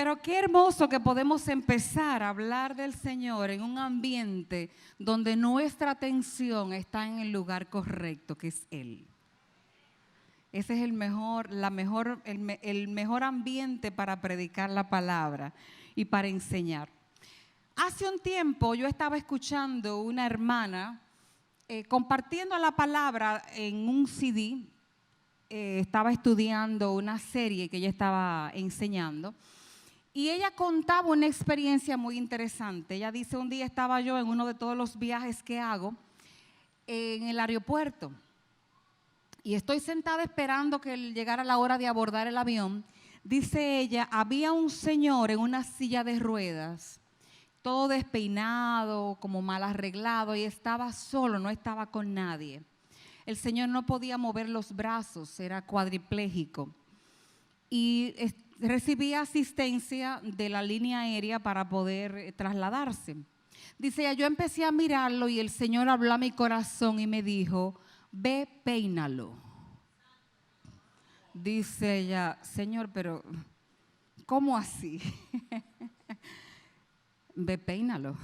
Pero qué hermoso que podemos empezar a hablar del Señor en un ambiente donde nuestra atención está en el lugar correcto, que es Él. Ese es el mejor ambiente para predicar la palabra y para enseñar. Hace un tiempo yo estaba escuchando una hermana compartiendo la palabra en un CD. Estaba estudiando una serie que ella estaba enseñando. Y ella contaba una experiencia muy interesante. Ella dice, un día estaba yo en uno de todos los viajes que hago en el aeropuerto. Y estoy sentada esperando que llegara la hora de abordar el avión. Dice ella, había un señor en una silla de ruedas, todo despeinado, como mal arreglado, y estaba solo, no estaba con nadie. El señor no podía mover los brazos, era cuadripléjico. Y recibía asistencia de la línea aérea para poder trasladarse. Dice ella, yo empecé a mirarlo y el Señor habló a mi corazón y me dijo, ve, peínalo. Dice ella, Señor, pero ¿cómo así? Ve, peínalo.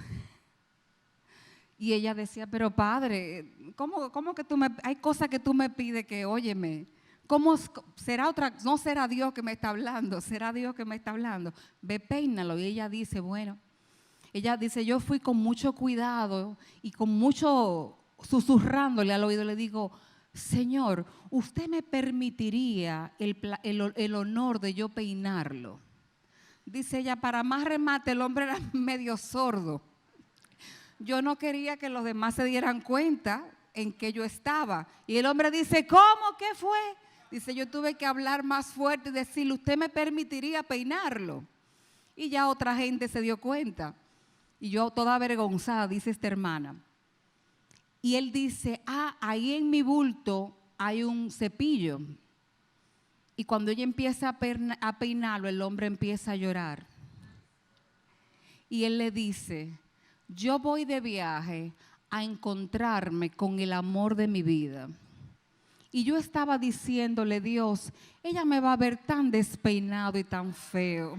Y ella decía, pero Padre, ¿cómo que hay cosas que tú me pides que, óyeme, ¿cómo será otra? No será Dios que me está hablando, será Dios que me está hablando. Ve, peínalo. Y ella dice, bueno, ella dice, yo fui con mucho cuidado y con mucho susurrándole al oído, le digo, Señor, ¿usted me permitiría el honor de yo peinarlo? Dice ella, para más remate, el hombre era medio sordo. Yo no quería que los demás se dieran cuenta en que yo estaba. Y el hombre dice, ¿cómo? ¿Qué fue? Dice, yo tuve que hablar más fuerte y decirle, ¿usted me permitiría peinarlo? Y ya otra gente se dio cuenta. Y yo toda avergonzada, dice esta hermana. Y él dice, ahí en mi bulto hay un cepillo. Y cuando ella empieza a peinarlo, el hombre empieza a llorar. Y él le dice, yo voy de viaje a encontrarme con el amor de mi vida. Y yo estaba diciéndole, Dios, ella me va a ver tan despeinado y tan feo.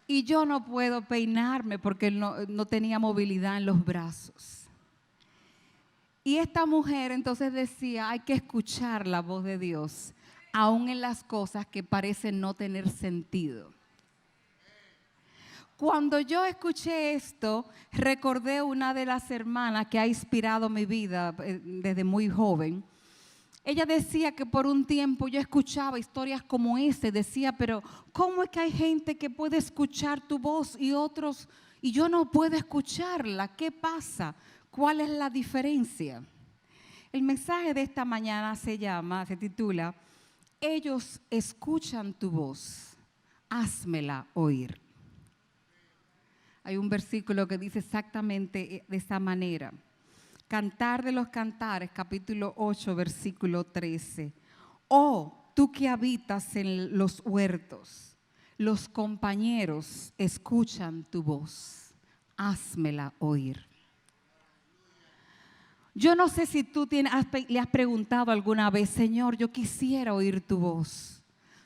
Y yo no puedo peinarme porque no tenía movilidad en los brazos. Y esta mujer entonces decía, hay que escuchar la voz de Dios, aún en las cosas que parecen no tener sentido. Cuando yo escuché esto, recordé una de las hermanas que ha inspirado mi vida desde muy joven. Ella decía que por un tiempo yo escuchaba historias como esta, decía, pero ¿cómo es que hay gente que puede escuchar tu voz y otros, y yo no puedo escucharla? ¿Qué pasa? ¿Cuál es la diferencia? El mensaje de esta mañana se titula, ellos escuchan tu voz, házmela oír. Hay un versículo que dice exactamente de esa manera. Cantar de los Cantares, capítulo 8, versículo 13. Oh, tú que habitas en los huertos, los compañeros escuchan tu voz, házmela oír. Yo no sé si tú le has preguntado alguna vez, Señor, yo quisiera oír tu voz.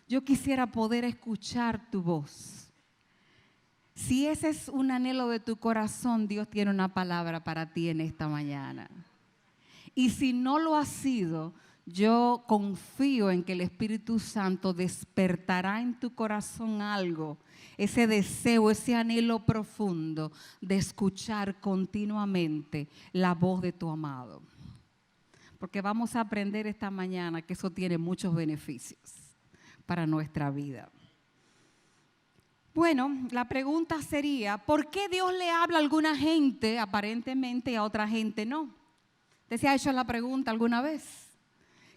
Yo quisiera poder escuchar tu voz. Si ese es un anhelo de tu corazón, Dios tiene una palabra para ti en esta mañana. Y si no lo ha sido, yo confío en que el Espíritu Santo despertará en tu corazón algo, ese deseo, ese anhelo profundo de escuchar continuamente la voz de tu amado. Porque vamos a aprender esta mañana que eso tiene muchos beneficios para nuestra vida. Bueno, la pregunta sería, ¿por qué Dios le habla a alguna gente aparentemente y a otra gente no? ¿Usted se ha hecho la pregunta alguna vez?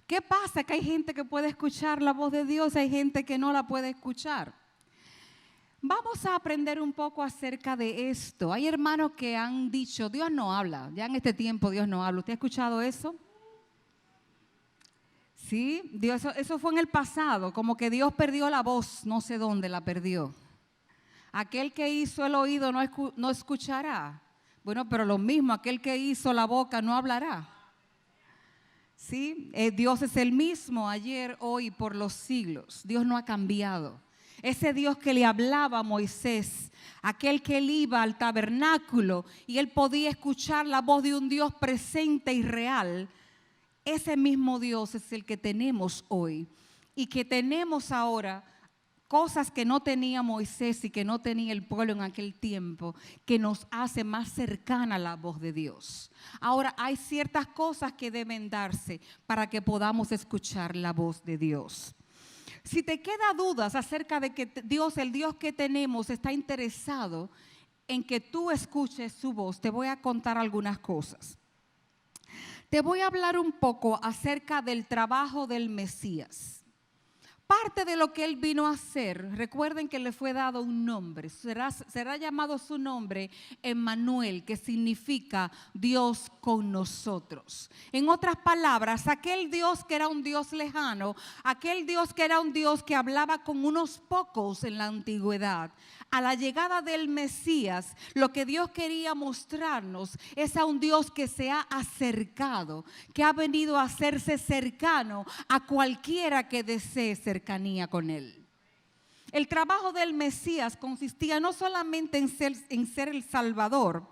¿Qué pasa? Que hay gente que puede escuchar la voz de Dios y hay gente que no la puede escuchar. Vamos a aprender un poco acerca de esto. Hay hermanos que han dicho, Dios no habla, ya en este tiempo Dios no habla. ¿Usted ha escuchado eso? Sí, eso fue en el pasado, como que Dios perdió la voz, no sé dónde la perdió. Aquel que hizo el oído no escuchará. Bueno, pero lo mismo, aquel que hizo la boca no hablará. ¿Sí? Dios es el mismo ayer, hoy, por los siglos. Dios no ha cambiado. ese Dios que le hablaba a Moisés, aquel que él iba al tabernáculo y él podía escuchar la voz de un Dios presente y real. Ese mismo Dios es el que tenemos hoy y que tenemos ahora cosas que no tenía Moisés y que no tenía el pueblo en aquel tiempo, que nos hace más cercana a la voz de Dios. Ahora hay ciertas cosas que deben darse para que podamos escuchar la voz de Dios. Si te queda dudas acerca de que Dios, el Dios que tenemos, está interesado en que tú escuches su voz, te voy a contar algunas cosas. Te voy a hablar un poco acerca del trabajo del Mesías. Parte de lo que él vino a hacer, recuerden que le fue dado un nombre, será llamado su nombre Emmanuel, que significa Dios con nosotros. En otras palabras, aquel Dios que era un Dios lejano, aquel Dios que era un Dios que hablaba con unos pocos en la antigüedad, a la llegada del Mesías, lo que Dios quería mostrarnos es a un Dios que se ha acercado, que ha venido a hacerse cercano a cualquiera que desee cercanía con Él. El trabajo del Mesías consistía no solamente en ser el Salvador,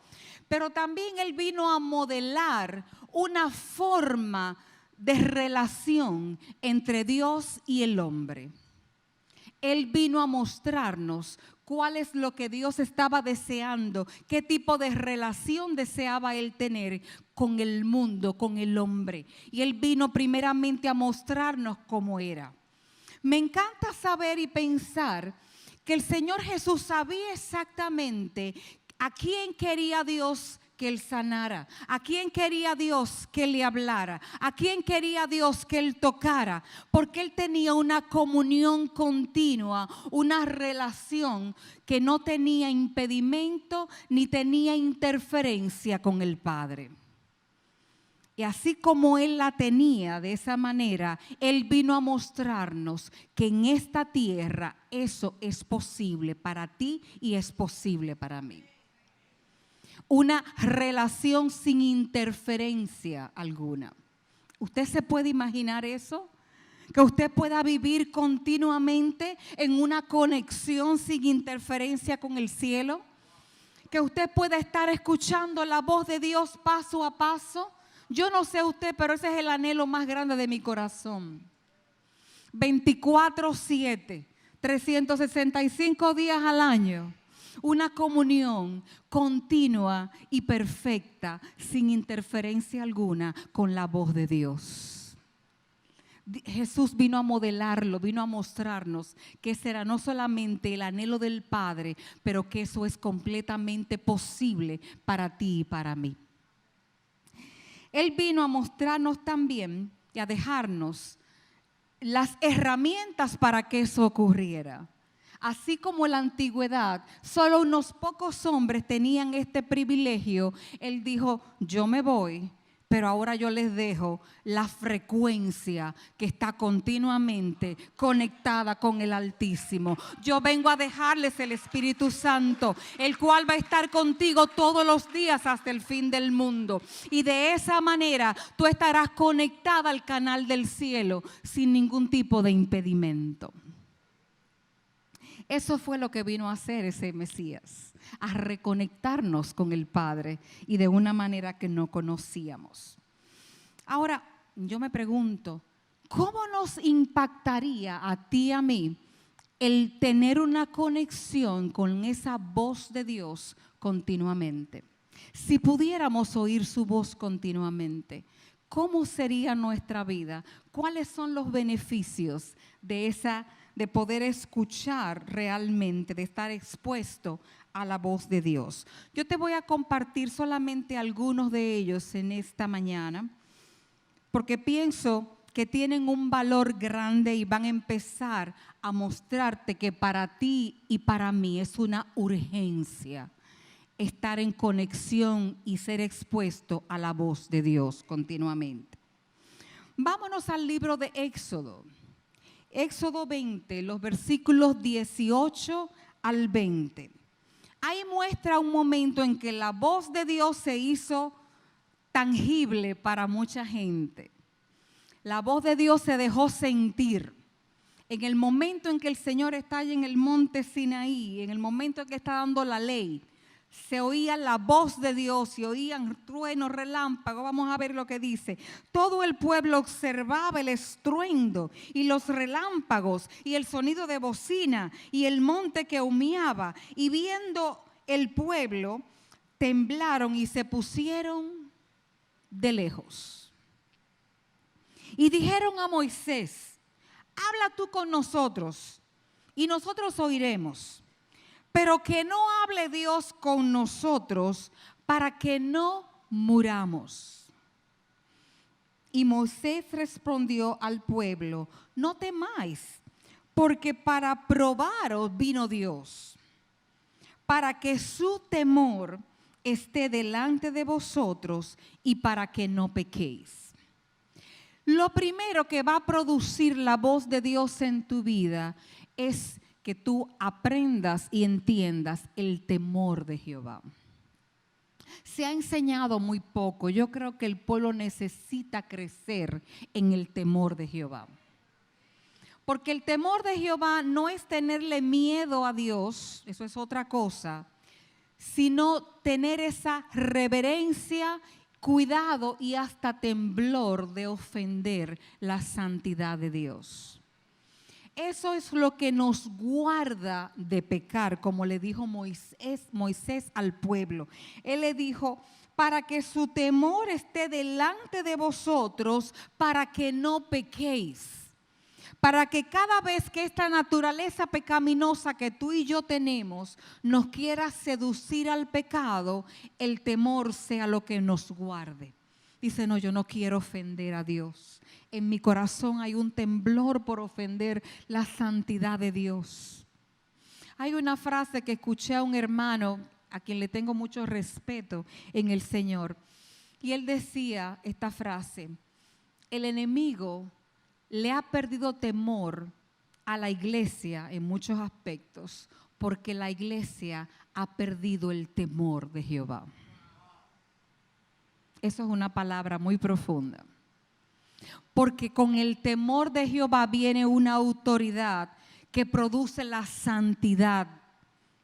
pero también Él vino a modelar una forma de relación entre Dios y el hombre. Él vino a mostrarnos cuál es lo que Dios estaba deseando, qué tipo de relación deseaba Él tener con el mundo, con el hombre. Y Él vino primeramente a mostrarnos cómo era. Me encanta saber y pensar que el Señor Jesús sabía exactamente a quién quería Dios que Él sanara, a quién quería Dios que le hablara, a quién quería Dios que Él tocara, porque Él tenía una comunión continua, una relación que no tenía impedimento ni tenía interferencia con el Padre. Y así como Él la tenía de esa manera, Él vino a mostrarnos que en esta tierra eso es posible para ti y es posible para mí. Una relación sin interferencia alguna. ¿Usted se puede imaginar eso? Que usted pueda vivir continuamente en una conexión sin interferencia con el cielo. Que usted pueda estar escuchando la voz de Dios paso a paso. Yo no sé usted, pero ese es el anhelo más grande de mi corazón. 24/7, 365 días al año. Una comunión continua y perfecta, sin interferencia alguna con la voz de Dios. Jesús vino a modelarlo, vino a mostrarnos que ese era no solamente el anhelo del Padre, pero que eso es completamente posible para ti y para mí. Él vino a mostrarnos también y a dejarnos las herramientas para que eso ocurriera. Así como en la antigüedad, solo unos pocos hombres tenían este privilegio. Él dijo, yo me voy, pero ahora yo les dejo la frecuencia que está continuamente conectada con el Altísimo. Yo vengo a dejarles el Espíritu Santo, el cual va a estar contigo todos los días hasta el fin del mundo. Y de esa manera tú estarás conectada al canal del cielo sin ningún tipo de impedimento. Eso fue lo que vino a hacer ese Mesías, a reconectarnos con el Padre y de una manera que no conocíamos. Ahora, yo me pregunto, ¿cómo nos impactaría a ti y a mí el tener una conexión con esa voz de Dios continuamente? Si pudiéramos oír su voz continuamente, ¿cómo sería nuestra vida? ¿Cuáles son los beneficios de poder escuchar realmente, de estar expuesto a la voz de Dios? Yo te voy a compartir solamente algunos de ellos en esta mañana, porque pienso que tienen un valor grande y van a empezar a mostrarte que para ti y para mí es una urgencia estar en conexión y ser expuesto a la voz de Dios continuamente. Vámonos al libro de Éxodo. Éxodo 20, los versículos 18 al 20. Ahí muestra un momento en que la voz de Dios se hizo tangible para mucha gente. La voz de Dios se dejó sentir. En el momento en que el Señor está allí en el monte Sinaí, en el momento en que está dando la ley, se oía la voz de Dios y oían truenos, relámpagos. Vamos a ver lo que dice. Todo el pueblo observaba el estruendo y los relámpagos y el sonido de bocina y el monte que humeaba. Y viendo el pueblo, temblaron y se pusieron de lejos. Y dijeron a Moisés: habla tú con nosotros y nosotros oiremos. Pero que no hable Dios con nosotros para que no muramos. Y Moisés respondió al pueblo: no temáis, porque para probaros vino Dios, para que su temor esté delante de vosotros y para que no pequéis. Lo primero que va a producir la voz de Dios en tu vida es que tú aprendas y entiendas el temor de Jehová. Se ha enseñado muy poco. Yo creo que el pueblo necesita crecer en el temor de Jehová. Porque el temor de Jehová no es tenerle miedo a Dios, eso es otra cosa, sino tener esa reverencia, cuidado y hasta temblor de ofender la santidad de Dios. Eso es lo que nos guarda de pecar, como le dijo Moisés al pueblo. Él le dijo: para que su temor esté delante de vosotros, para que no pequéis. Para que cada vez que esta naturaleza pecaminosa que tú y yo tenemos nos quiera seducir al pecado, el temor sea lo que nos guarde. Dice: no, yo no quiero ofender a Dios. En mi corazón hay un temblor por ofender la santidad de Dios. Hay una frase que escuché a un hermano a quien le tengo mucho respeto en el Señor. Y él decía esta frase: el enemigo le ha perdido temor a la iglesia en muchos aspectos, porque la iglesia ha perdido el temor de Jehová. Eso es una palabra muy profunda. Porque con el temor de Jehová viene una autoridad que produce la santidad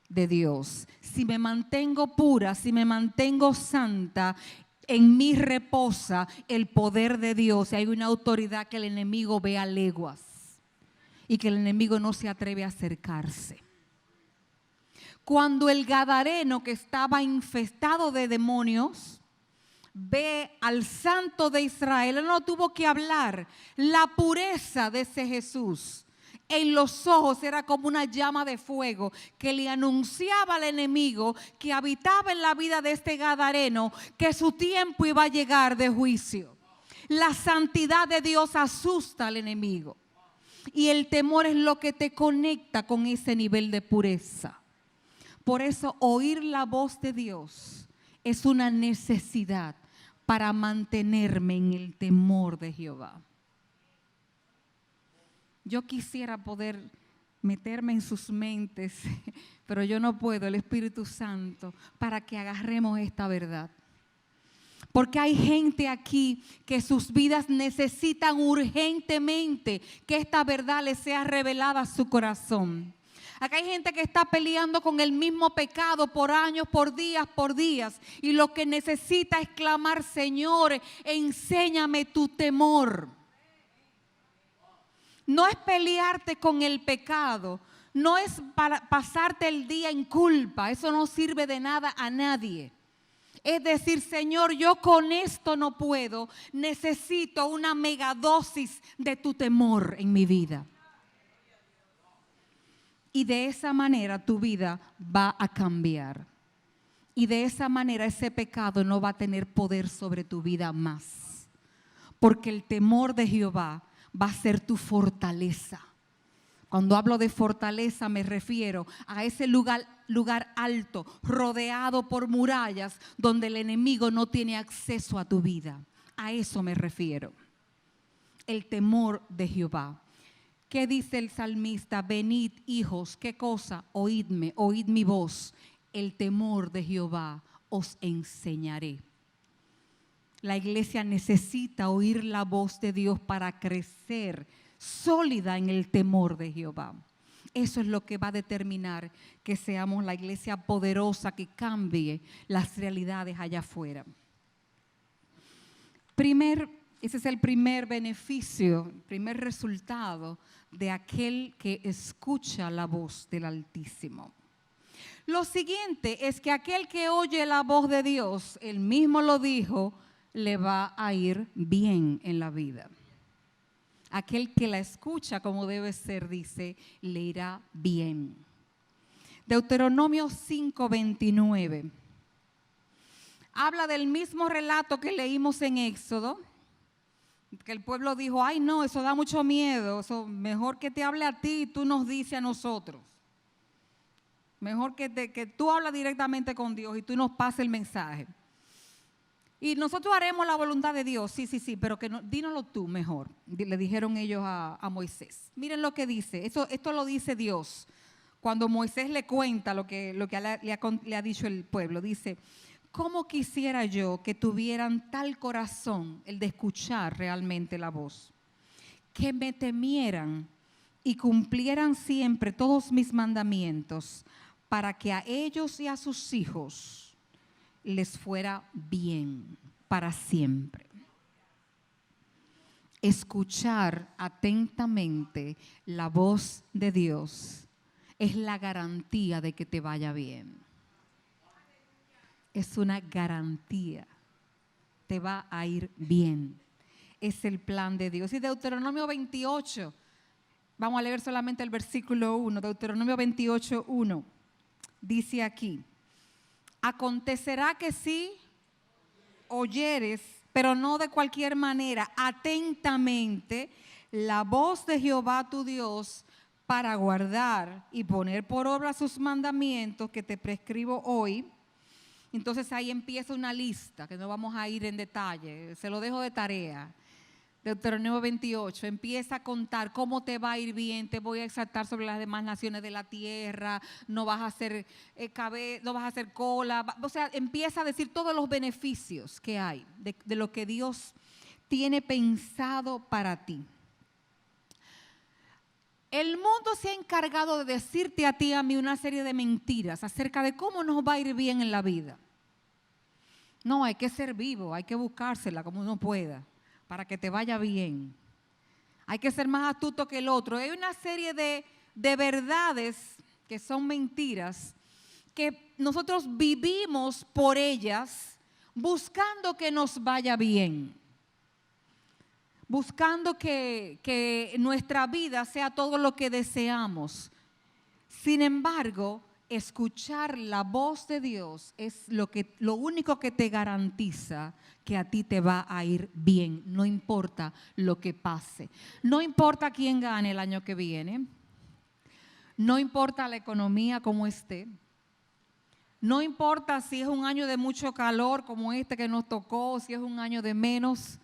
de Dios. Si me mantengo pura, si me mantengo santa, en mí reposa el poder de Dios. Y hay una autoridad que el enemigo ve a leguas y que el enemigo no se atreve a acercarse. Cuando el gadareno, que estaba infestado de demonios, ve al Santo de Israel, él no tuvo que hablar. La pureza de ese Jesús en los ojos era como una llama de fuego que le anunciaba al enemigo que habitaba en la vida de este gadareno que su tiempo iba a llegar de juicio. La santidad de Dios asusta al enemigo y el temor es lo que te conecta con ese nivel de pureza. Por eso oír la voz de Dios es una necesidad para mantenerme en el temor de Jehová. Yo quisiera poder meterme en sus mentes, pero yo no puedo, el Espíritu Santo, para que agarremos esta verdad. Porque hay gente aquí que sus vidas necesitan urgentemente que esta verdad les sea revelada a su corazón. Acá hay gente que está peleando con el mismo pecado por años, por días, y lo que necesita es clamar: Señor, enséñame tu temor. No es pelearte con el pecado, no es para pasarte el día en culpa, eso no sirve de nada a nadie. Es decir: Señor, yo con esto no puedo, necesito una megadosis de tu temor en mi vida. Y de esa manera tu vida va a cambiar. Y de esa manera ese pecado no va a tener poder sobre tu vida más. Porque el temor de Jehová va a ser tu fortaleza. Cuando hablo de fortaleza me refiero a ese lugar alto, rodeado por murallas, donde el enemigo no tiene acceso a tu vida. A eso me refiero. El temor de Jehová. ¿Qué dice el salmista? Venid, hijos, ¿qué cosa? Oídme, oíd mi voz. El temor de Jehová os enseñaré. La iglesia necesita oír la voz de Dios para crecer sólida en el temor de Jehová. Eso es lo que va a determinar que seamos la iglesia poderosa que cambie las realidades allá afuera. Ese es el primer beneficio, el primer resultado de aquel que escucha la voz del Altísimo. Lo siguiente es que aquel que oye la voz de Dios, él mismo lo dijo, le va a ir bien en la vida. Aquel que la escucha como debe ser, dice, le irá bien. Deuteronomio 5:29. Habla del mismo relato que leímos en Éxodo, que el pueblo dijo, ay no, eso da mucho miedo, eso mejor que te hable a ti y tú nos dices a nosotros. Mejor que tú hablas directamente con Dios y tú nos pases el mensaje. Y nosotros haremos la voluntad de Dios, sí, pero dínoslo tú mejor, le dijeron ellos a Moisés. Miren lo que dice, esto lo dice Dios, cuando Moisés le cuenta lo que le ha dicho el pueblo. Dice, ¿cómo quisiera yo que tuvieran tal corazón, el de escuchar realmente la voz? Que me temieran y cumplieran siempre todos mis mandamientos, para que a ellos y a sus hijos les fuera bien para siempre. Escuchar atentamente la voz de Dios es la garantía de que te vaya bien. Es una garantía. Te va a ir bien. Es el plan de Dios. Y Deuteronomio 28, vamos a leer solamente el versículo 1, Deuteronomio 28:1, dice aquí, acontecerá que si oyeres, pero no de cualquier manera, atentamente la voz de Jehová tu Dios para guardar y poner por obra sus mandamientos que te prescribo hoy. Entonces ahí empieza una lista que no vamos a ir en detalle, se lo dejo de tarea. Deuteronomio 28 empieza a contar cómo te va a ir bien, te voy a exaltar sobre las demás naciones de la tierra, no vas a hacer no vas a hacer cola, o sea, empieza a decir todos los beneficios que hay de lo que Dios tiene pensado para ti. El mundo se ha encargado de decirte a ti y a mí una serie de mentiras acerca de cómo nos va a ir bien en la vida. No, hay que ser vivo, hay que buscársela como uno pueda, para que te vaya bien. Hay que ser más astuto que el otro. Hay una serie de verdades que son mentiras, que nosotros vivimos por ellas, buscando que nos vaya bien. Buscando que nuestra vida sea todo lo que deseamos. Sin embargo, escuchar la voz de Dios es lo único que te garantiza que a ti te va a ir bien, no importa lo que pase. No importa quién gane el año que viene, no importa la economía como esté, no importa si es un año de mucho calor como este que nos tocó, si es un año de menos,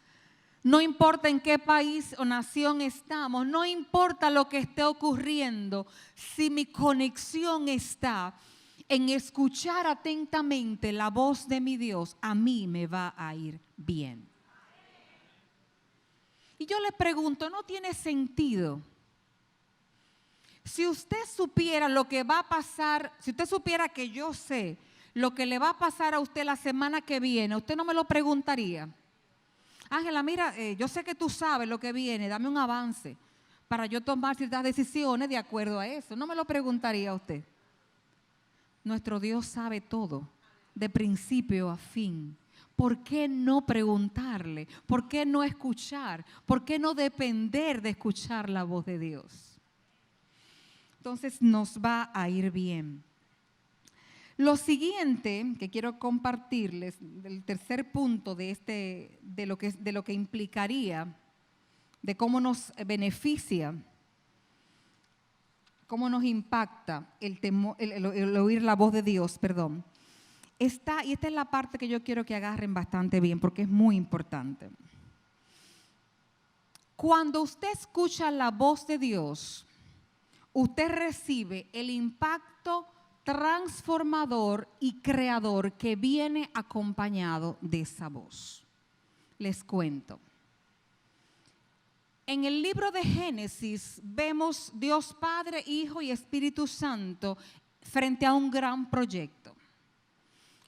no importa en qué país o nación estamos, no importa lo que esté ocurriendo, si mi conexión está en escuchar atentamente la voz de mi Dios, a mí me va a ir bien. Y yo le pregunto, ¿no tiene sentido? Si usted supiera lo que va a pasar, si usted supiera que yo sé lo que le va a pasar a usted la semana que viene, ¿usted no me lo preguntaría? Ángela, mira, yo sé que tú sabes lo que viene, dame un avance para yo tomar ciertas decisiones de acuerdo a eso. ¿No me lo preguntaría usted? Nuestro Dios sabe todo, de principio a fin. ¿Por qué no preguntarle? ¿Por qué no escuchar? ¿Por qué no depender de escuchar la voz de Dios? Entonces nos va a ir bien. Lo siguiente que quiero compartirles, el tercer punto de lo que implicaría, de cómo nos beneficia, cómo nos impacta el oír la voz de Dios, y esta es la parte que yo quiero que agarren bastante bien porque es muy importante. Cuando usted escucha la voz de Dios, usted recibe el impacto transformador y creador que viene acompañado de esa voz. Les cuento. En el libro de Génesis vemos Dios Padre, Hijo y Espíritu Santo frente a un gran proyecto.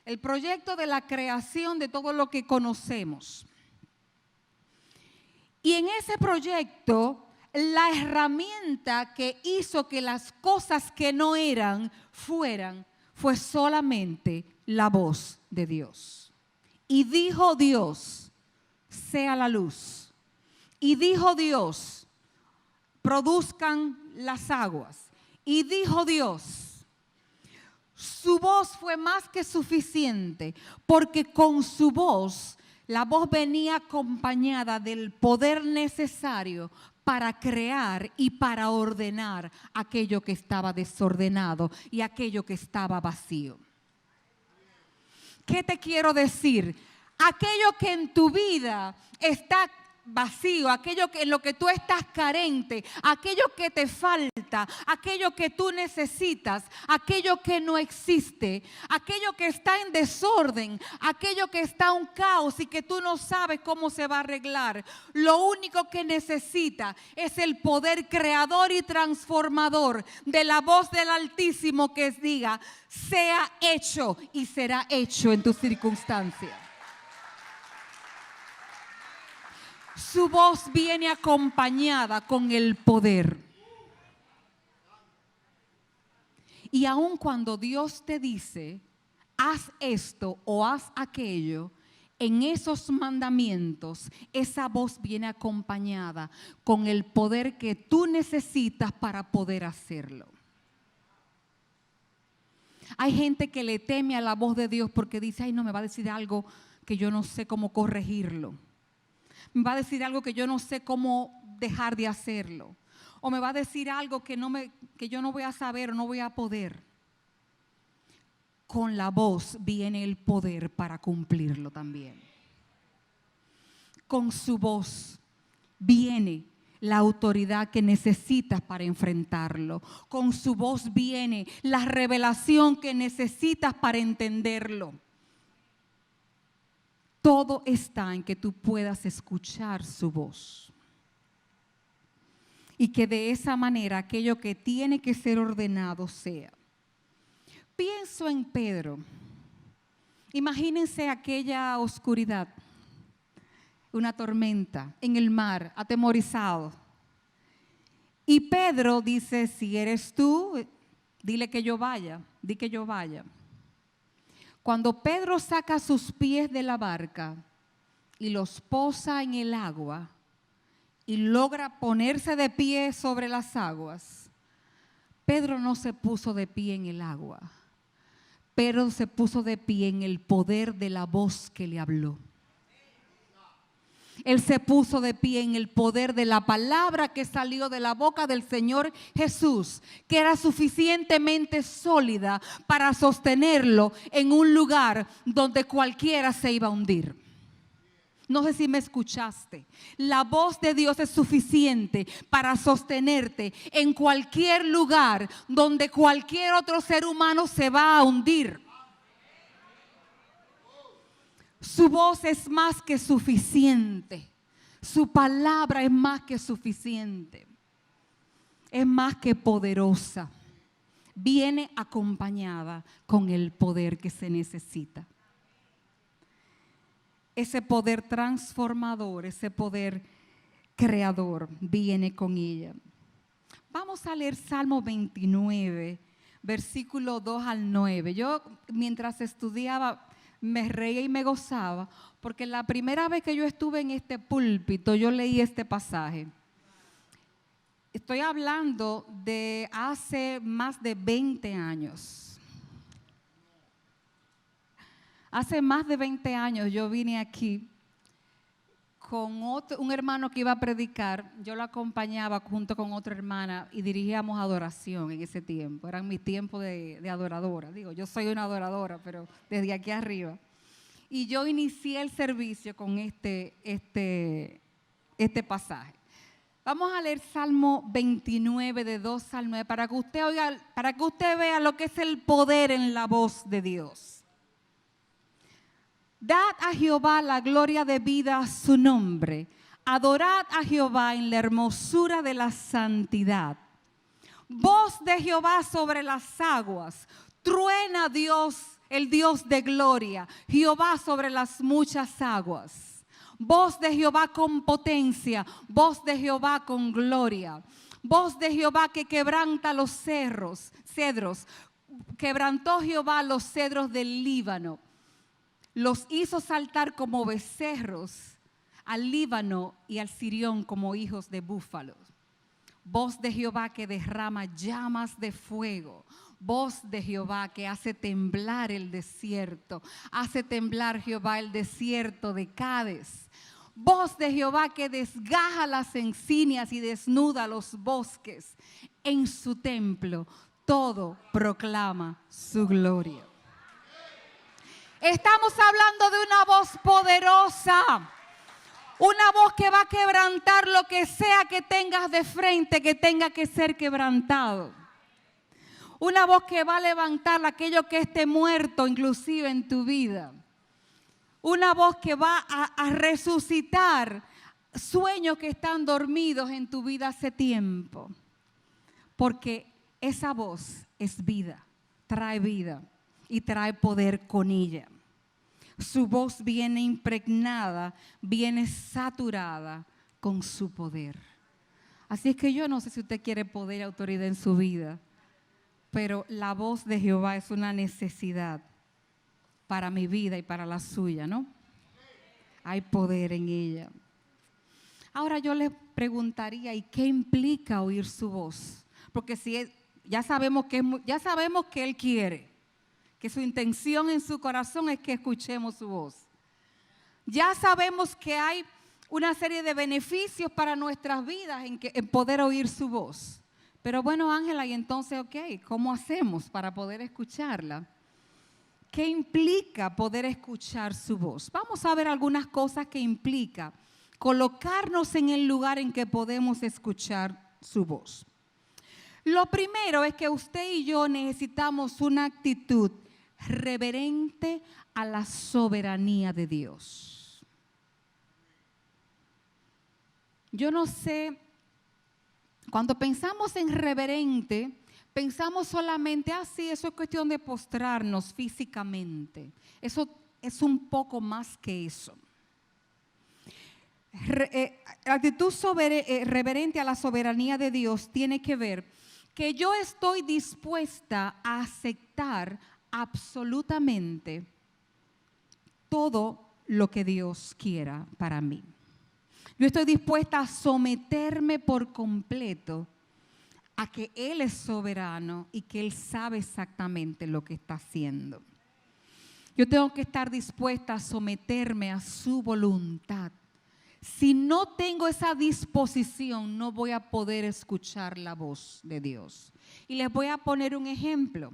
El proyecto de la creación de todo lo que conocemos. Y en ese proyecto, la herramienta que hizo que las cosas que no eran fueran, fue solamente la voz de Dios. Y dijo Dios, sea la luz. Y dijo Dios, produzcan las aguas. Y dijo Dios, su voz fue más que suficiente, porque con su voz, la voz venía acompañada del poder necesario para crear y para ordenar aquello que estaba desordenado y aquello que estaba vacío. ¿Qué te quiero decir? Aquello que en tu vida está vacío, aquello en lo que tú estás carente, aquello que te falta, aquello que tú necesitas, aquello que no existe, aquello que está en desorden, aquello que está un caos y que tú no sabes cómo se va a arreglar. Lo único que necesita es el poder creador y transformador de la voz del Altísimo que diga, sea hecho, y será hecho en tu circunstancia. Su voz viene acompañada con el poder. Y aun cuando Dios te dice, haz esto o haz aquello, en esos mandamientos, esa voz viene acompañada con el poder que tú necesitas para poder hacerlo. Hay gente que le teme a la voz de Dios porque dice, ay, no, me va a decir algo que yo no sé cómo corregirlo. Me va a decir algo que yo no sé cómo dejar de hacerlo. O me va a decir algo que yo no voy a saber o no voy a poder. Con la voz viene el poder para cumplirlo también. Con su voz viene la autoridad que necesitas para enfrentarlo. Con su voz viene la revelación que necesitas para entenderlo. Todo está en que tú puedas escuchar su voz. Y que de esa manera aquello que tiene que ser ordenado sea. Pienso en Pedro. Imagínense aquella oscuridad, una tormenta en el mar, atemorizado. Y Pedro dice, si eres tú, dile que yo vaya, di que yo vaya. Cuando Pedro saca sus pies de la barca y los posa en el agua y logra ponerse de pie sobre las aguas, Pedro no se puso de pie en el agua. Pedro se puso de pie en el poder de la voz que le habló. Él se puso de pie en el poder de la palabra que salió de la boca del Señor Jesús, que era suficientemente sólida para sostenerlo en un lugar donde cualquiera se iba a hundir. No sé si me escuchaste. La voz de Dios es suficiente para sostenerte en cualquier lugar donde cualquier otro ser humano se va a hundir. Su voz es más que suficiente. Su palabra es más que suficiente. Es más que poderosa. Viene acompañada con el poder que se necesita. Ese poder transformador, ese poder creador viene con ella. Vamos a leer Salmo 29, versículo 2 al 9. Yo mientras estudiaba me reía y me gozaba, porque la primera vez que yo estuve en este púlpito, yo leí este pasaje. Estoy hablando de hace más de 20 años. Hace más de 20 años yo vine aquí con un hermano que iba a predicar. Yo lo acompañaba junto con otra hermana y dirigíamos adoración en ese tiempo. Eran mis tiempos de adoradora. Digo, yo soy una adoradora, pero desde aquí arriba. Y yo inicié el servicio con este pasaje. Vamos a leer Salmo 29 de 2 al 9 para que usted oiga, para que usted vea lo que es el poder en la voz de Dios. Dad a Jehová la gloria debida a su nombre. adorad a Jehová en la hermosura de la santidad. Voz de Jehová sobre las aguas, truena Dios, el Dios de gloria, Jehová sobre las muchas aguas. Voz de Jehová con potencia, voz de Jehová con gloria. Voz de Jehová que quebranta los cedros. Quebrantó Jehová los cedros del Líbano. Los hizo saltar como becerros, al Líbano y al Sirión como hijos de búfalos. Voz de Jehová que derrama llamas de fuego. Voz de Jehová que hace temblar el desierto. Hace temblar Jehová el desierto de Cades. Voz de Jehová que desgaja las encinias y desnuda los bosques. En su templo todo proclama su gloria. Estamos hablando de una voz poderosa. Una voz que va a quebrantar lo que sea que tengas de frente, que tenga que ser quebrantado. Una voz que va a levantar aquello que esté muerto, inclusive en tu vida. Una voz que va a resucitar sueños que están dormidos en tu vida hace tiempo. Porque esa voz es vida, trae vida y trae poder con ella. Su voz viene impregnada, viene saturada con su poder. Así es que yo no sé si usted quiere poder y autoridad en su vida, pero la voz de Jehová es una necesidad para mi vida y para la suya, ¿no? Hay poder en ella. Ahora yo les preguntaría, ¿y qué implica oír su voz? Porque si ya sabemos que Él quiere, que su intención en su corazón es que escuchemos su voz. Ya sabemos que hay una serie de beneficios para nuestras vidas en poder oír su voz. Pero bueno, Ángela, y entonces, ¿cómo hacemos para poder escucharla? ¿Qué implica poder escuchar su voz? Vamos a ver algunas cosas que implica colocarnos en el lugar en que podemos escuchar su voz. Lo primero es que usted y yo necesitamos una actitud reverente a la soberanía de Dios. Yo no sé, cuando pensamos en reverente, pensamos solamente, sí, eso es cuestión de postrarnos físicamente. Eso es un poco más que eso. La actitud reverente a la soberanía de Dios tiene que ver que yo estoy dispuesta a aceptar absolutamente todo lo que Dios quiera para mí. Yo estoy dispuesta a someterme por completo a que Él es soberano y que Él sabe exactamente lo que está haciendo. Yo tengo que estar dispuesta a someterme a su voluntad. Si no tengo esa disposición, no voy a poder escuchar la voz de Dios. Y les voy a poner un ejemplo.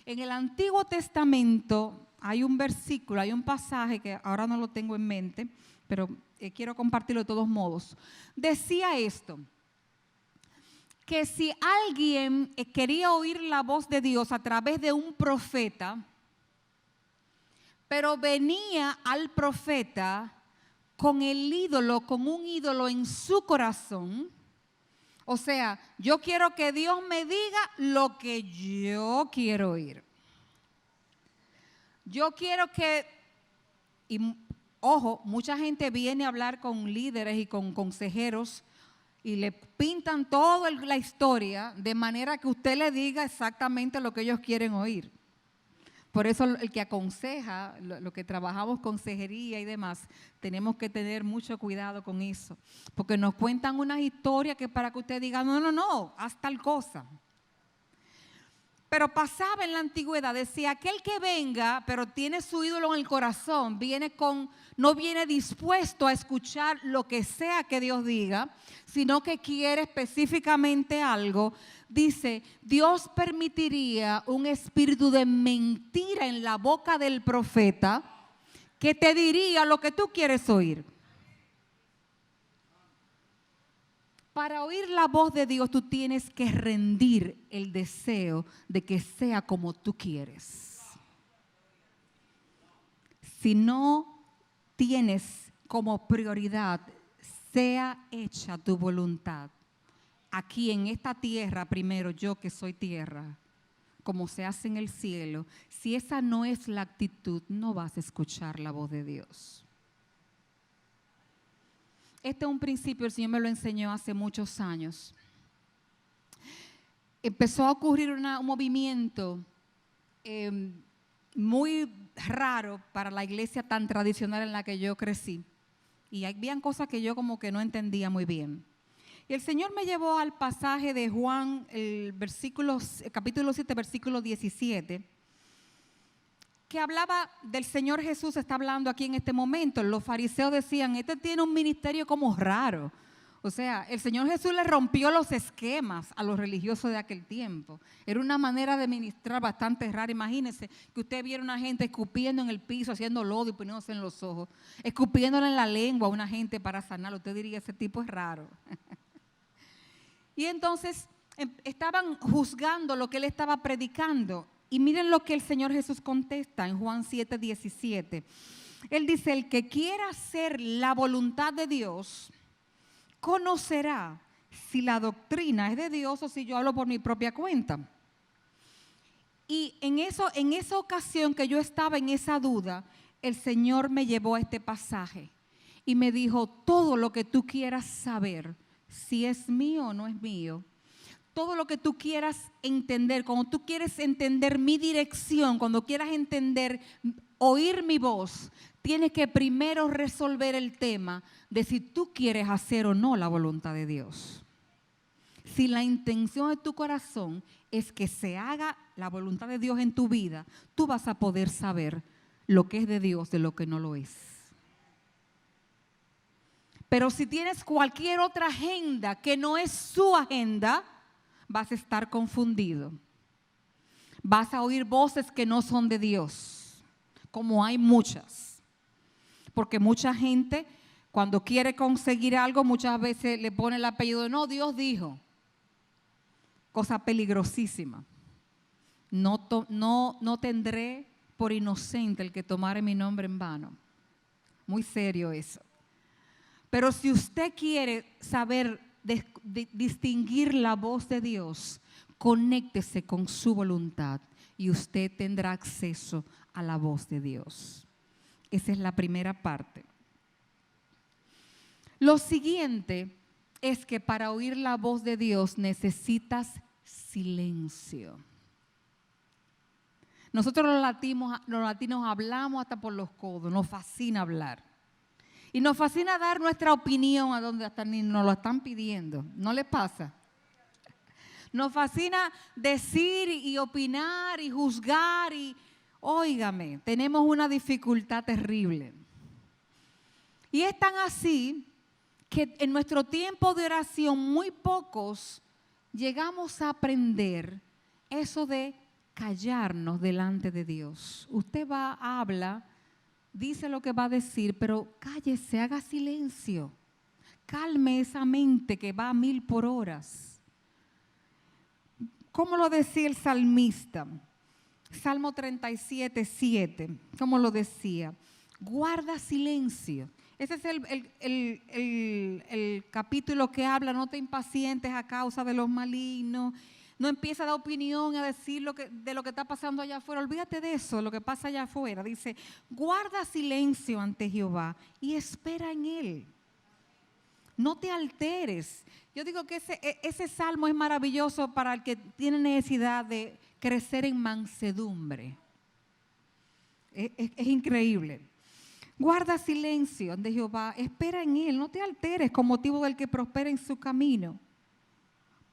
En el Antiguo Testamento hay un versículo, hay un pasaje que ahora no lo tengo en mente, pero quiero compartirlo de todos modos. Decía esto, que si alguien quería oír la voz de Dios a través de un profeta, pero venía al profeta con un ídolo en su corazón. O sea, yo quiero que Dios me diga lo que yo quiero oír. Yo quiero que, y ojo, mucha gente viene a hablar con líderes y con consejeros y le pintan toda la historia de manera que usted le diga exactamente lo que ellos quieren oír. Por eso el que aconseja, lo que trabajamos consejería y demás, tenemos que tener mucho cuidado con eso. Porque nos cuentan unas historias que para que usted diga, no, haz tal cosa. Pero pasaba en la antigüedad, decía, aquel que venga, pero tiene su ídolo en el corazón, no viene dispuesto a escuchar lo que sea que Dios diga, sino que quiere específicamente algo. Dice, Dios permitiría un espíritu de mentira en la boca del profeta que te diría lo que tú quieres oír. Para oír la voz de Dios tú tienes que rendir el deseo de que sea como tú quieres. Si no tienes como prioridad sea hecha tu voluntad, aquí en esta tierra primero, yo que soy tierra, como se hace en el cielo. Si esa no es la actitud, no vas a escuchar la voz de Dios. Este es un principio, el Señor me lo enseñó hace muchos años. Empezó a ocurrir un movimiento muy raro para la iglesia tan tradicional en la que yo crecí. Y habían cosas que yo como que no entendía muy bien. Y el Señor me llevó al pasaje de Juan, el capítulo 7, versículo 17, que hablaba del Señor Jesús, está hablando aquí en este momento. Los fariseos decían, este tiene un ministerio como raro. O sea, el Señor Jesús le rompió los esquemas a los religiosos de aquel tiempo. Era una manera de ministrar bastante rara. Imagínense que usted viera una gente escupiendo en el piso, haciendo lodo y poniéndose en los ojos, escupiéndole en la lengua a una gente para sanarlo. Usted diría, ese tipo es raro. Y entonces estaban juzgando lo que él estaba predicando. Y miren lo que el Señor Jesús contesta en Juan 7, 17. Él dice, el que quiera hacer la voluntad de Dios, conocerá si la doctrina es de Dios o si yo hablo por mi propia cuenta. Y en esa ocasión que yo estaba en esa duda, el Señor me llevó a este pasaje y me dijo, todo lo que tú quieras saber, si es mío o no es mío, todo lo que tú quieras entender, cuando tú quieres entender mi dirección, cuando quieras entender, oír mi voz, tienes que primero resolver el tema de si tú quieres hacer o no la voluntad de Dios. Si la intención de tu corazón es que se haga la voluntad de Dios en tu vida, tú vas a poder saber lo que es de Dios de lo que no lo es. Pero si tienes cualquier otra agenda que no es su agenda, vas a estar confundido. Vas a oír voces que no son de Dios, como hay muchas. Porque mucha gente, cuando quiere conseguir algo, muchas veces le pone el apellido de no, Dios dijo. Cosa peligrosísima. No tendré por inocente el que tomare mi nombre en vano. Muy serio eso. Pero si usted quiere saber distinguir la voz de Dios, conéctese con su voluntad y usted tendrá acceso a la voz de Dios. Esa es la primera parte. Lo siguiente es que para oír la voz de Dios necesitas silencio. Nosotros los latinos hablamos hasta por los codos, nos fascina hablar. Y nos fascina dar nuestra opinión a donde hasta ni nos lo están pidiendo. ¿No les pasa? Nos fascina decir y opinar y juzgar y, óigame, tenemos una dificultad terrible. Y es tan así que en nuestro tiempo de oración muy pocos llegamos a aprender eso de callarnos delante de Dios. Usted habla, dice lo que va a decir, pero cállese, haga silencio. Calme esa mente que va a 1000 por hora. ¿Cómo lo decía el salmista? Salmo 37, 7. ¿Cómo lo decía? Guarda silencio. Ese es el capítulo que habla, no te impacientes a causa de los malignos. No empieza a dar opinión, a decir de lo que está pasando allá afuera. Olvídate de eso, lo que pasa allá afuera. Dice, guarda silencio ante Jehová y espera en Él. No te alteres. Yo digo que ese salmo es maravilloso para el que tiene necesidad de crecer en mansedumbre. Es increíble. Guarda silencio ante Jehová, espera en Él. No te alteres con motivo del que prospera en su camino.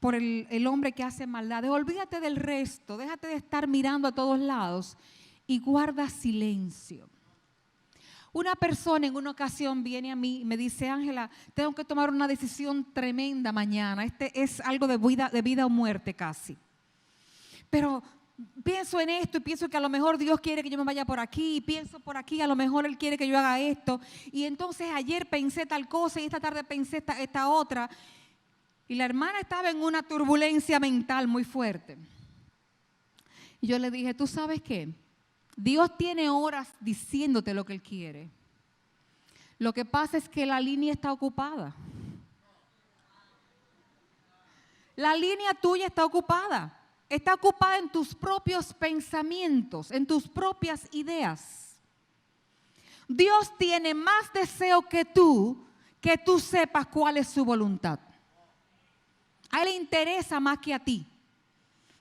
Por el hombre que hace maldades. Olvídate del resto, déjate de estar mirando a todos lados y guarda silencio. Una persona en una ocasión viene a mí y me dice, Ángela, tengo que tomar una decisión tremenda mañana. Es algo de vida o muerte casi. Pero pienso en esto y pienso que a lo mejor Dios quiere que yo me vaya por aquí, y pienso por aquí, a lo mejor Él quiere que yo haga esto. Y entonces ayer pensé tal cosa y esta tarde pensé esta otra. Y la hermana estaba en una turbulencia mental muy fuerte. Y yo le dije, ¿tú sabes qué? Dios tiene horas diciéndote lo que Él quiere. Lo que pasa es que la línea está ocupada. La línea tuya está ocupada. Está ocupada en tus propios pensamientos, en tus propias ideas. Dios tiene más deseo que tú sepas cuál es su voluntad. A Él le interesa más que a ti.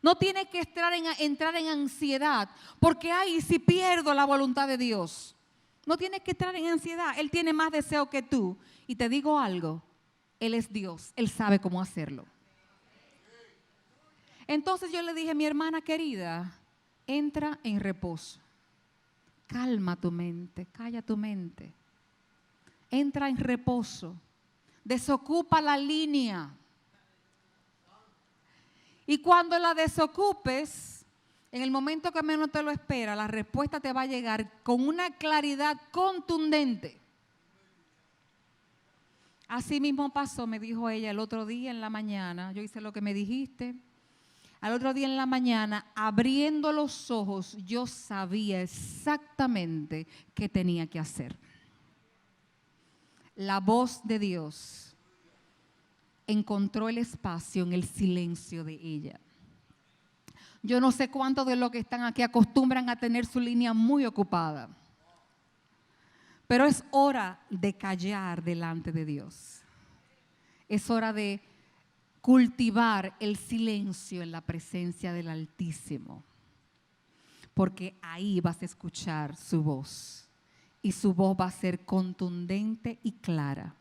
No tienes que entrar en ansiedad porque, ay, si pierdo la voluntad de Dios. No tienes que entrar en ansiedad. Él tiene más deseo que tú. Y te digo algo, Él es Dios. Él sabe cómo hacerlo. Entonces yo le dije, mi hermana querida, entra en reposo. Calma tu mente, calla tu mente. Entra en reposo. Desocupa la línea. Y cuando la desocupes, en el momento que menos te lo espera, la respuesta te va a llegar con una claridad contundente. Así mismo pasó, me dijo ella el otro día en la mañana. Yo hice lo que me dijiste. Al otro día en la mañana, abriendo los ojos, yo sabía exactamente qué tenía que hacer. La voz de Dios encontró el espacio en el silencio de ella. Yo no sé cuántos de los que están aquí acostumbran a tener su línea muy ocupada, pero es hora de callar delante de Dios. Es hora de cultivar el silencio en la presencia del Altísimo, porque ahí vas a escuchar su voz y su voz va a ser contundente y clara.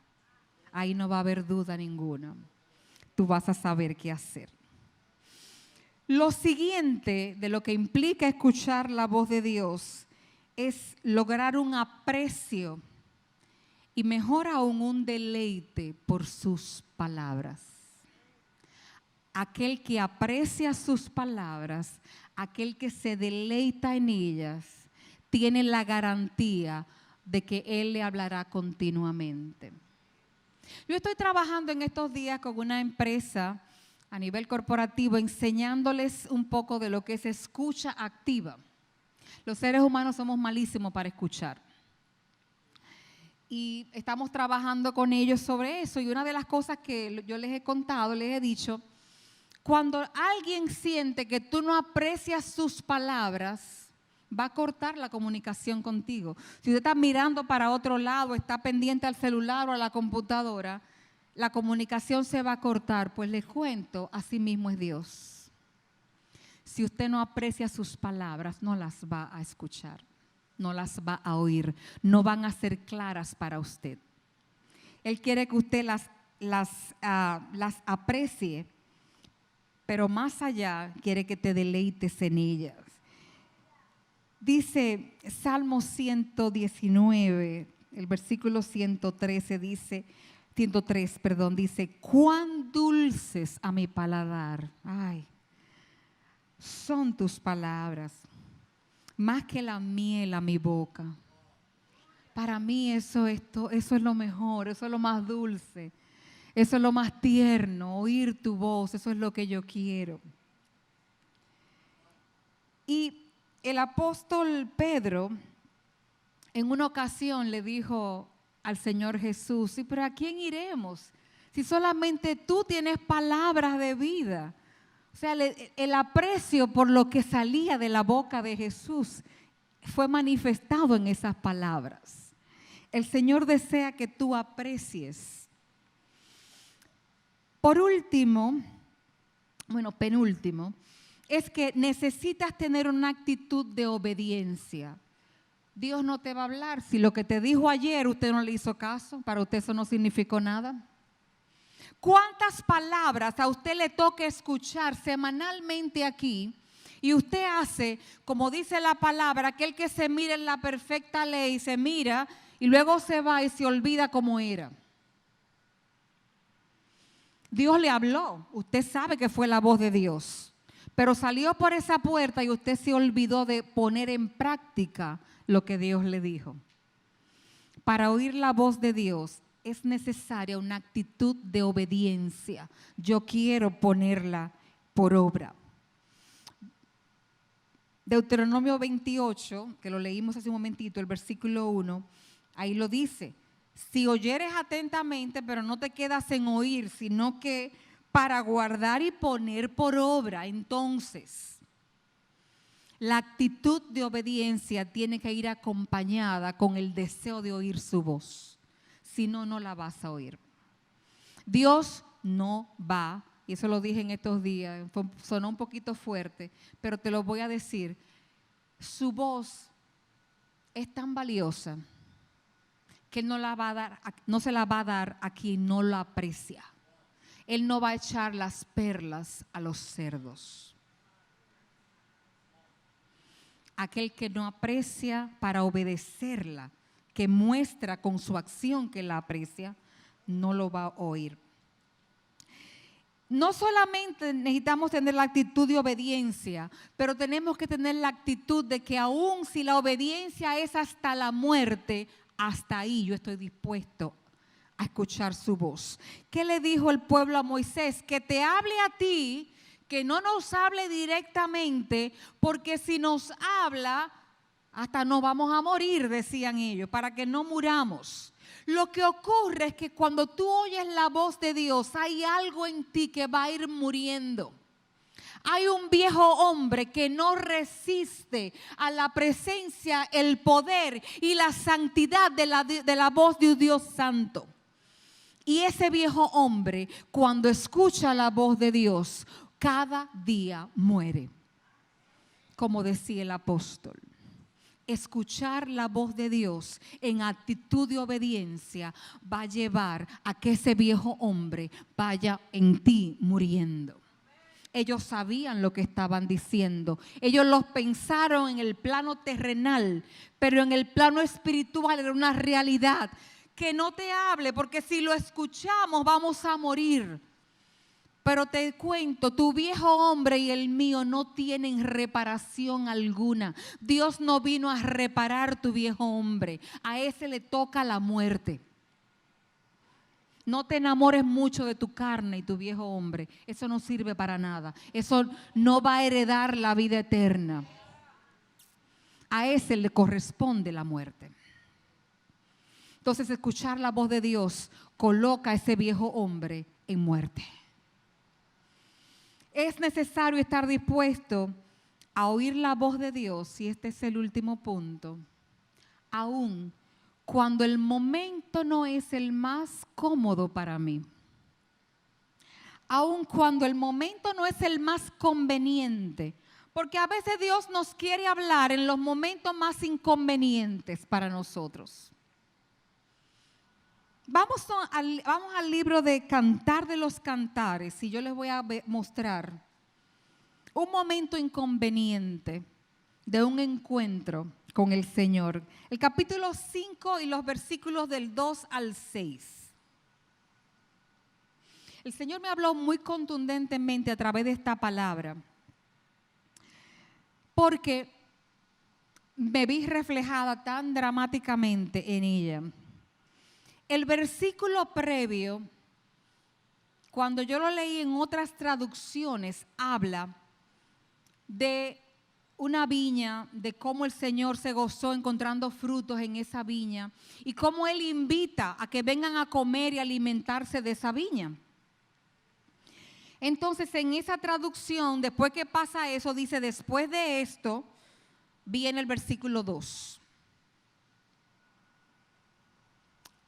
Ahí no va a haber duda ninguna. Tú vas a saber qué hacer. Lo siguiente de lo que implica escuchar la voz de Dios es lograr un aprecio y mejor aún un deleite por sus palabras. Aquel que aprecia sus palabras, aquel que se deleita en ellas, tiene la garantía de que Él le hablará continuamente. Yo estoy trabajando en estos días con una empresa a nivel corporativo enseñándoles un poco de lo que es escucha activa. Los seres humanos somos malísimos para escuchar. Y estamos trabajando con ellos sobre eso. Y una de las cosas que yo les he contado, les he dicho, cuando alguien siente que tú no aprecias sus palabras, va a cortar la comunicación contigo. Si usted está mirando para otro lado, está pendiente al celular o a la computadora, la comunicación se va a cortar. Pues les cuento, así mismo es Dios. Si usted no aprecia sus palabras, no las va a escuchar, no las va a oír, no van a ser claras para usted. Él quiere que usted las aprecie, pero más allá quiere que te deleites en ellas. Dice Salmo 119, el versículo 103 dice, cuán dulces a mi paladar, ay, son tus palabras, más que la miel a mi boca. Para mí eso es lo mejor, eso es lo más dulce, eso es lo más tierno, oír tu voz, eso es lo que yo quiero. Y el apóstol Pedro en una ocasión le dijo al Señor Jesús, sí, pero ¿a quién iremos? Si solamente tú tienes palabras de vida. O sea, el aprecio por lo que salía de la boca de Jesús fue manifestado en esas palabras. El Señor desea que tú aprecies. Por último, penúltimo, es que necesitas tener una actitud de obediencia. Dios no te va a hablar. Si lo que te dijo ayer usted no le hizo caso, para usted eso no significó nada. ¿Cuántas palabras a usted le toca escuchar semanalmente aquí? Y usted hace, como dice la palabra, aquel que se mira en la perfecta ley, se mira y luego se va y se olvida cómo era. Dios le habló, usted sabe que fue la voz de Dios, pero salió por esa puerta y usted se olvidó de poner en práctica lo que Dios le dijo. Para oír la voz de Dios es necesaria una actitud de obediencia. Yo quiero ponerla por obra. Deuteronomio 28, que lo leímos hace un momentito, el versículo 1, ahí lo dice. si oyeres atentamente, pero no te quedas en oír, sino que para guardar y poner por obra. Entonces, la actitud de obediencia tiene que ir acompañada con el deseo de oír su voz. Si no, no la vas a oír. Dios no va, y eso lo dije en estos días, sonó un poquito fuerte, pero te lo voy a decir. Su voz es tan valiosa que Él no se la va a dar a quien no la aprecia. Él no va a echar las perlas a los cerdos. Aquel que no aprecia para obedecerla, que muestra con su acción que la aprecia, no lo va a oír. No solamente necesitamos tener la actitud de obediencia, pero tenemos que tener la actitud de que aun si la obediencia es hasta la muerte, hasta ahí yo estoy dispuesto a escuchar su voz. ¿Qué le dijo el pueblo a Moisés? Que te hable a ti, que no nos hable directamente, porque si nos habla, hasta nos vamos a morir, decían ellos, para que no muramos. Lo que ocurre es que cuando tú oyes la voz de Dios, hay algo en ti que va a ir muriendo. Hay un viejo hombre que no resiste a la presencia, el poder y la santidad de la voz de un Dios santo. Y ese viejo hombre, cuando escucha la voz de Dios, cada día muere. Como decía el apóstol. Escuchar la voz de Dios en actitud de obediencia va a llevar a que ese viejo hombre vaya en ti muriendo. Ellos sabían lo que estaban diciendo. Ellos los pensaron en el plano terrenal, pero en el plano espiritual era una realidad. Que no te hable, porque si lo escuchamos vamos a morir. Pero te cuento, tu viejo hombre y el mío no tienen reparación alguna. Dios no vino a reparar tu viejo hombre. A ese le toca la muerte. No te enamores mucho de tu carne y tu viejo hombre. Eso no sirve para nada. Eso no va a heredar la vida eterna. A ese le corresponde la muerte. Entonces, escuchar la voz de Dios coloca a ese viejo hombre en muerte. Es necesario estar dispuesto a oír la voz de Dios, y este es el último punto, aun cuando el momento no es el más cómodo para mí, aun cuando el momento no es el más conveniente, porque a veces Dios nos quiere hablar en los momentos más inconvenientes para nosotros. Vamos al libro de Cantar de los Cantares y yo les voy a mostrar un momento inconveniente de un encuentro con el Señor. El capítulo 5 y los versículos del 2 al 6. El Señor me habló muy contundentemente a través de esta palabra, porque me vi reflejada tan dramáticamente en ella. El versículo previo, cuando yo lo leí en otras traducciones, habla de una viña, de cómo el Señor se gozó encontrando frutos en esa viña y cómo Él invita a que vengan a comer y alimentarse de esa viña. Entonces, en esa traducción, después que pasa eso, dice, después de esto, viene el versículo 2.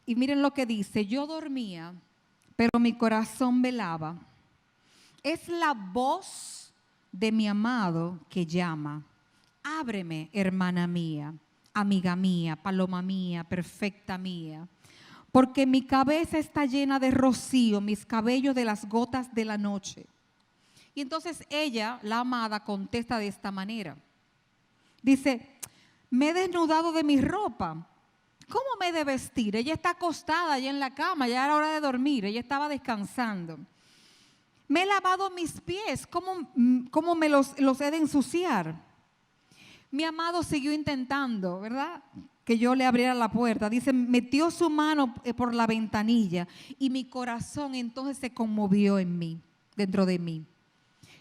Y miren lo que dice: yo dormía, pero mi corazón velaba. Es la voz de mi amado que llama. Ábreme, hermana mía, amiga mía, paloma mía, perfecta mía. Porque mi cabeza está llena de rocío, mis cabellos de las gotas de la noche. Y entonces ella, la amada, contesta de esta manera. Dice, me he desnudado de mi ropa. ¿Cómo me he de vestir? Ella está acostada allá en la cama, ya era hora de dormir, ella estaba descansando. Me he lavado mis pies, ¿cómo me los he de ensuciar? Mi amado siguió intentando, ¿verdad?, que yo le abriera la puerta. Dice, metió su mano por la ventanilla y mi corazón entonces se conmovió en mí, dentro de mí.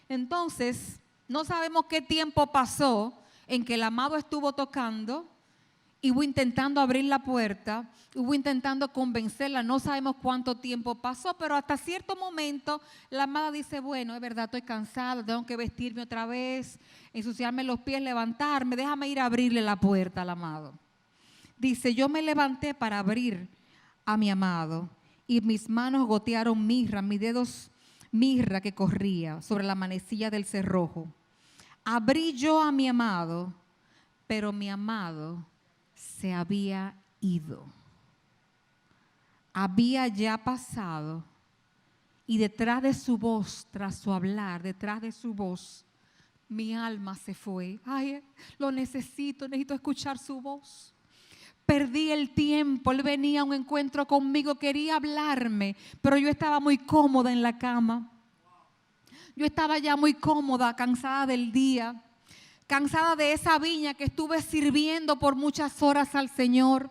Entonces, no sabemos qué tiempo pasó en que el amado estuvo tocando Y hubo intentando abrir la puerta, hubo intentando convencerla, no sabemos cuánto tiempo pasó, pero hasta cierto momento la amada dice, bueno, es verdad, estoy cansada, tengo que vestirme otra vez, ensuciarme los pies, levantarme, déjame ir a abrirle la puerta al amado. Dice, yo me levanté para abrir a mi amado y mis manos gotearon mirra, mis dedos mirra que corría sobre la manecilla del cerrojo. Abrí yo a mi amado, pero mi amado se había ido. Había ya pasado y detrás de su voz, tras su hablar, detrás de su voz, mi alma se fue. Ay, lo necesito escuchar su voz. Perdí el tiempo, él venía a un encuentro conmigo, quería hablarme, pero yo estaba muy cómoda en la cama. Yo estaba ya muy cómoda, cansada del día, cansada de esa viña que estuve sirviendo por muchas horas al Señor.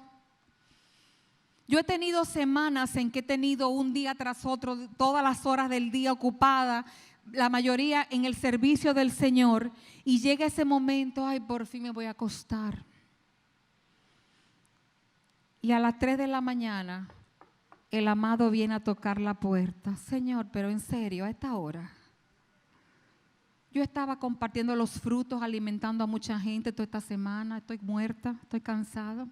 Yo he tenido semanas en que he tenido un día tras otro, todas las horas del día ocupada, la mayoría en el servicio del Señor, y llega ese momento, ay, por fin me voy a acostar. Y a las 3 de la mañana, el amado viene a tocar la puerta. Señor, pero en serio, a esta hora. Yo estaba compartiendo los frutos, alimentando a mucha gente toda esta semana. Estoy muerta, estoy cansada.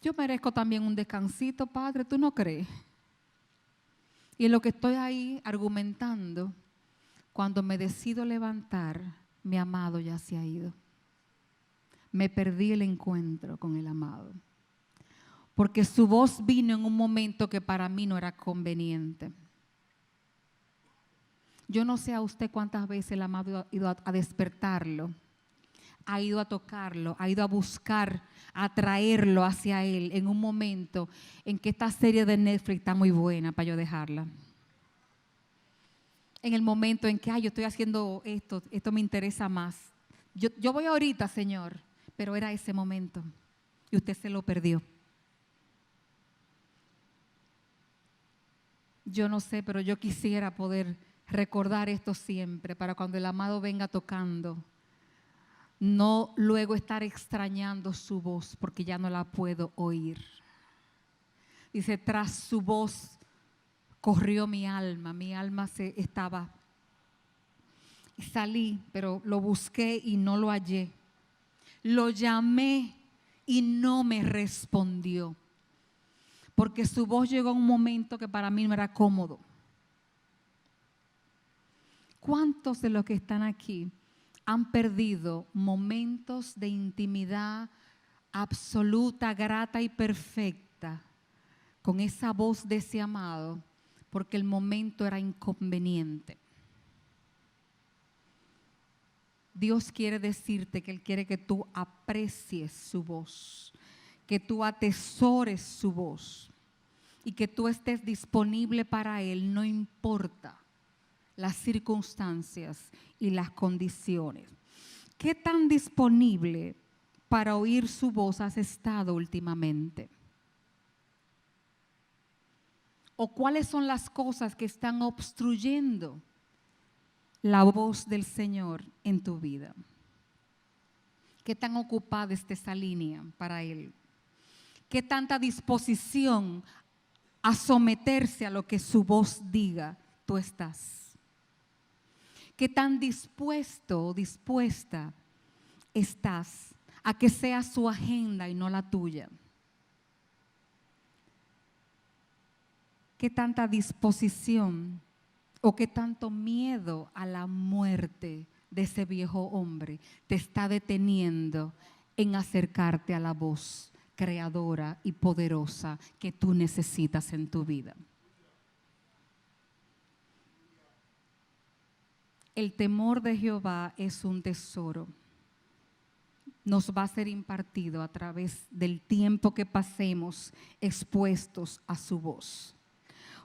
Yo merezco también un descansito, Padre, ¿tú no crees? Y en lo que estoy ahí argumentando, cuando me decido levantar, mi amado ya se ha ido. Me perdí el encuentro con el amado. Porque su voz vino en un momento que para mí no era conveniente. Yo no sé a usted cuántas veces el amado ha ido a despertarlo, ha ido a tocarlo, ha ido a buscar, a traerlo hacia él en un momento en que esta serie de Netflix está muy buena para yo dejarla. En el momento en que, yo estoy haciendo esto me interesa más. Yo voy ahorita, Señor, pero era ese momento y usted se lo perdió. Yo no sé, pero yo quisiera poder recordar esto siempre para cuando el amado venga tocando, no luego estar extrañando su voz porque ya no la puedo oír. Dice, tras su voz corrió mi alma se estaba. Y salí, pero lo busqué y no lo hallé. Lo llamé y no me respondió. Porque su voz llegó a un momento que para mí no era cómodo. ¿Cuántos de los que están aquí han perdido momentos de intimidad absoluta, grata y perfecta con esa voz de ese amado porque el momento era inconveniente? Dios quiere decirte que Él quiere que tú aprecies su voz, que tú atesores su voz y que tú estés disponible para Él, no importa las circunstancias y las condiciones. ¿Qué tan disponible para oír su voz has estado últimamente? ¿O cuáles son las cosas que están obstruyendo la voz del Señor en tu vida? ¿Qué tan ocupada está esa línea para Él? ¿Qué tanta disposición a someterse a lo que su voz diga tú estás? ¿Qué tan dispuesto o dispuesta estás a que sea su agenda y no la tuya? ¿Qué tanta disposición o qué tanto miedo a la muerte de ese viejo hombre te está deteniendo en acercarte a la voz creadora y poderosa que tú necesitas en tu vida? El temor de Jehová es un tesoro. Nos va a ser impartido a través del tiempo que pasemos expuestos a su voz.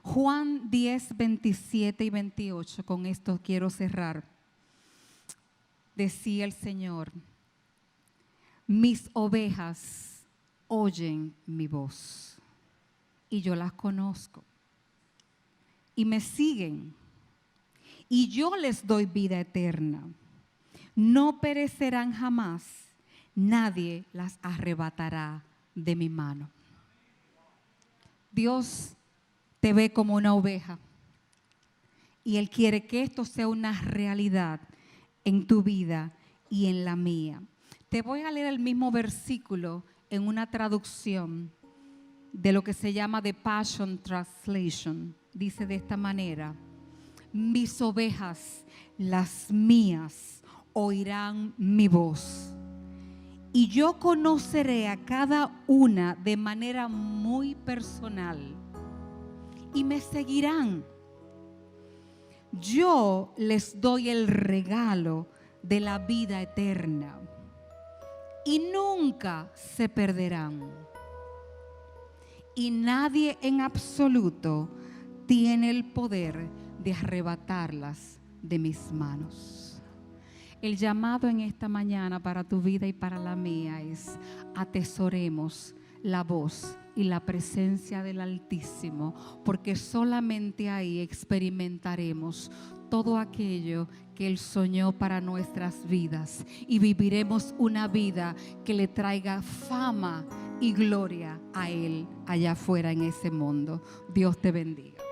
Juan 10, 27 y 28, con esto quiero cerrar. Decía el Señor, mis ovejas oyen mi voz y yo las conozco y me siguen. Y yo les doy vida eterna. No perecerán jamás, nadie las arrebatará de mi mano. Dios te ve como una oveja y Él quiere que esto sea una realidad en tu vida y en la mía. Te voy a leer el mismo versículo en una traducción de lo que se llama The Passion Translation. Dice de esta manera: mis ovejas, las mías, oirán mi voz. Y yo conoceré a cada una de manera muy personal. Y me seguirán. Yo les doy el regalo de la vida eterna. Y nunca se perderán. Y nadie en absoluto tiene el poder de arrebatarlas de mis manos. El llamado en esta mañana para tu vida y para la mía es: atesoremos la voz y la presencia del Altísimo, porque solamente ahí experimentaremos todo aquello que Él soñó para nuestras vidas y viviremos una vida que le traiga fama y gloria a Él allá afuera en ese mundo. Dios te bendiga.